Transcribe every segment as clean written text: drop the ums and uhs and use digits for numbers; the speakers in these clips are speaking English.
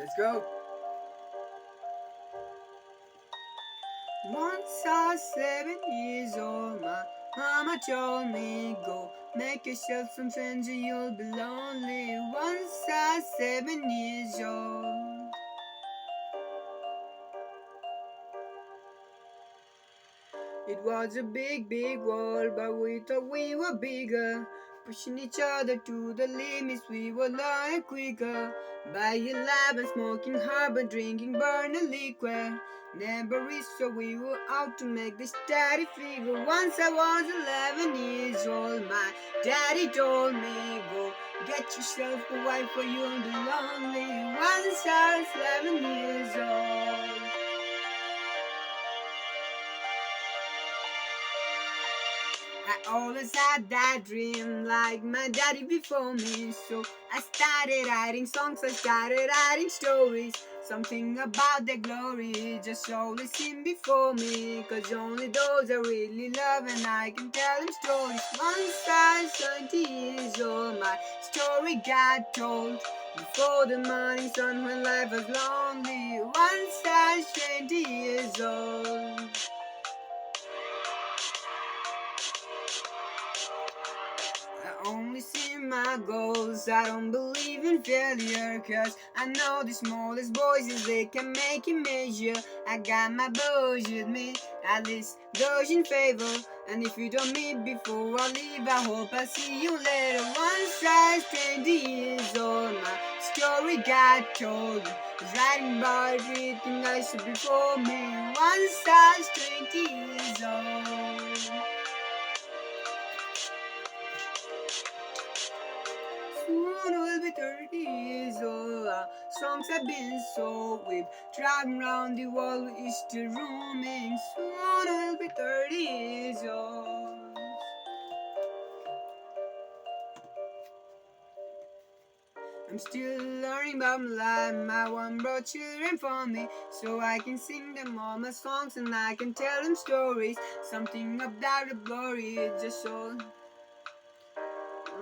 Let's go. Once I was 7 years old, my mama told me, go make yourself some friends or you'll be lonely. Once I was 7 years old. It was a big, big world, but we thought we were bigger. Pushing each other to the limits, we were learning quicker. By 11, smoking herb and drinking burning liquid. Never reached, so we were out to make this daddy figure. Once I was 11 years old, my daddy told me, go get yourself a wife or you'll be lonely. Once I was 11 years old. I always had that dream like my daddy before me. So I started writing songs, I started writing stories. Something about their glory just always seemed before me. Cause only those I really love and I can tell them stories. Once I was 20 years old, my story got told. Before the morning sun when life was lonely. Once I was 20 years old. I only see my goals, I don't believe in failure. Cause I know the smallest voices, they can make it measure. I got my boys with me, at least those in favor. And if you don't meet before I leave, I hope I see you later. Once I was 20 years old, my story got told. Was writing about everything I said before me. Once I was 20 years old. Soon we'll be 30 years old. Our songs have been so we've driving round the world with Easter roaming. Soon we'll be 30 years old. I'm still learning about my life. My one brought children for me, so I can sing them all my songs and I can tell them stories. Something about the glory, it's just so.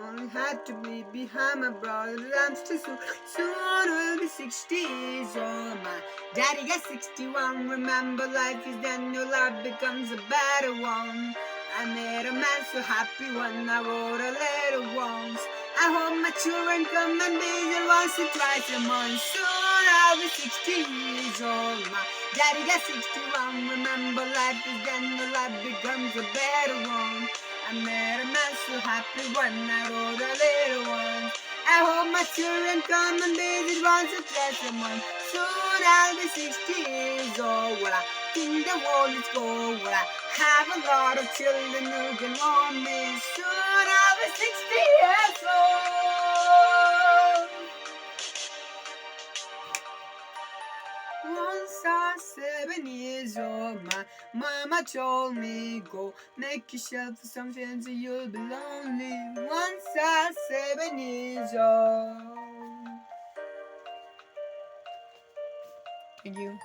Only had to be behind my brother. I'm still soon will be 60 years old. My daddy got 61. Remember, life is then your life becomes a better one. I made a man so happy when I wrote a letter once. I hope my children come and visit once or twice a month. Soon I'll be 60 years old. My daddy got 61. Remember, life is then your life becomes a better one. I met a man so happy when I wrote a little one. I hope my children come and visit once or twice a month. Soon I'll be 60 years old. Well, I think the world is gold. Well, I have a lot of children who can want me. Soon I'll be 60 years old. Once I was 7 years old, my mama told me, go make yourself some friends or you'll be lonely. Once I was 7 years old. Thank you.